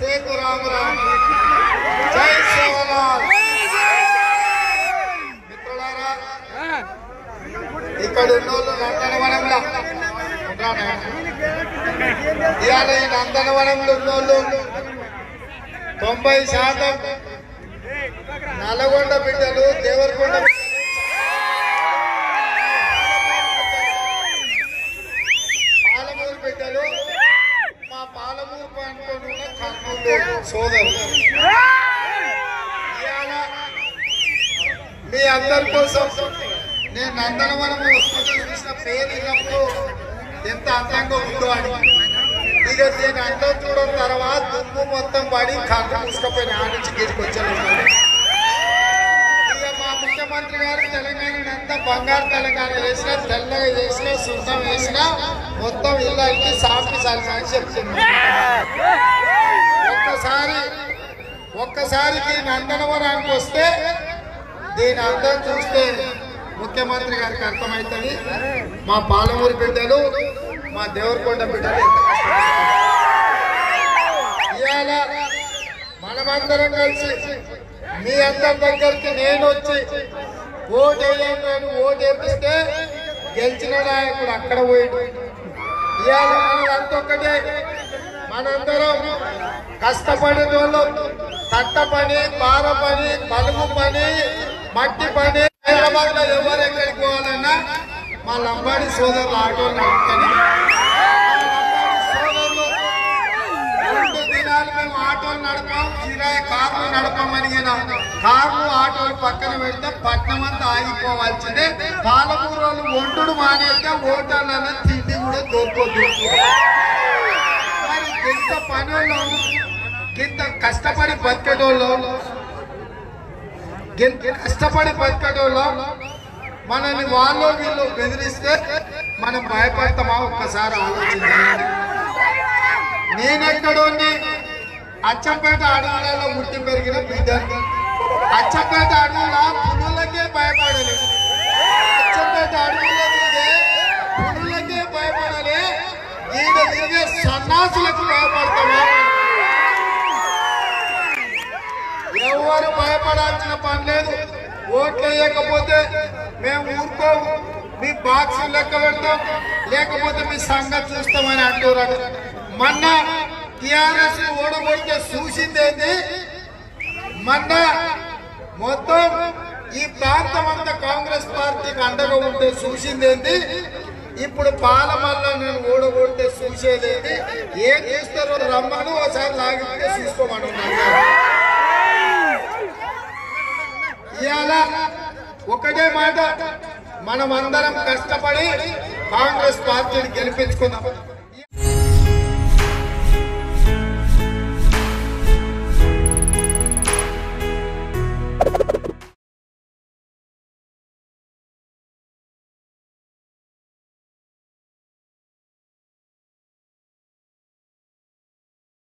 సేతు రామరామ్ జై సేవలాల్. మిత్రులారా, ఇక్కడ ఉన్నోళ్ళు నందనవనంలో ఇవాళ ఈ నందనవనంలో ఉన్నోళ్ళు 90% నల్లగొండ బిడ్డలు, దేవరకొండ పాలమూరు బిడ్డలు, మా పాలమూరు అనుకున్న కర్నూలు సోదరులు. ఇవాళ మీ అందరి కోసం నేను నందనవనం వస్తుంటే చూసిన పేరు ఇన్నప్పుడు ఎంత అందంగా ఉందో అని. ఇక నేను అందం చూడడం తర్వాత దుమ్ము మొత్తం పడి కళ్ళు మూసుకపోయిన ఆ నుంచి గెలికొచ్చాను. ఇక మా ముఖ్యమంత్రి గారు తెలంగాణ అంతా బంగారు తెలంగాణ వేసినా, తెల్లగా చేసినా, సున్నం వేసినా మొత్తం ఇళ్ళకి సాపి సాలి చెప్తుంది. ఒక్కసారికి నందనవనానికి వస్తే దీని అందం చూస్తే ముఖ్యమంత్రి గారికి అర్థమవుతుంది మా పాలమూరు బిడ్డలు, మా దేవరకొండ బిడ్డలు ఇవాళ మనమందరం కలిసి మీ అందరి దగ్గరికి నేను వచ్చి ఓటు వేపిస్తే గెలిచిన నాయకుడు అక్కడ పోయాడు. ఇవాళ మనంతా ఒక్కటే, మనందరం కష్టపడే వాళ్ళు తట్ట పని, పార పని, పలుగు పని, మట్టి పని. హైదరాబాద్ లో ఎవరు ఎక్కడికి పోవాలన్నా మా లంబాడి సోదరులు ఆటోలు నడుపుతాను. సోదరులు 2 దినాలు మేము ఆటోలు నడపాం, కిరాయి కార్లు నడపమని కార్లు ఆటోలు పక్కన పెడితే పట్నం అంతా ఆగిపోవాల్సిందే. పాలమూరు వాళ్ళు ఒంటుడు మానేస్తే ఓటర్లలో తిండి కూడా దొరకదు. మరి ఇంత పని వాళ్ళు, ఇంత కష్టపడి బతికేటోళ్ళు, మనల్ని వాళ్ళు వీళ్ళు బెదిరిస్తే మనం భయపడతామా? ఒక్కసారి ఆలోచించాలి. నేనెక్కడోని అచ్చంపేట అడవులలో ముట్టి పెరిగిన బిడ్డని. అచ్చంపేట అడవుల పులులకే భయపడాలి. అచ్చంపేట అడవుల పులులకే భయపడాలి. ఈయన తిరిగే సన్నాసులకు భయపడతామా? ఎవరు భయపడాల్సిన పని లేదు. ఓట్లు వేయకపోతే మేము ఊరుకోము, మీ బాక్స్ లెక్క పెడతాం, లేకపోతే మీ సంగతి చూస్తామని అంటున్నారు. మొన్న టిఆర్ఎస్ ఓడగొడితే చూసిందేంది? మొన్న మొత్తం ఈ ప్రాంతం అంతా కాంగ్రెస్ పార్టీకి అండగా ఉంటే చూసిందేంది? ఇప్పుడు పాలమల్లో నేను ఓడగొడితే చూసేదేంది? ఏం చేస్తారో రమ్మను, ఒకసారి లాగితే చూసుకోమని ఉన్నారు. ఇవాళ ఒకటే మాట, మనం అందరం కష్టపడి కాంగ్రెస్ పార్టీని గెలిపించుకుందాం.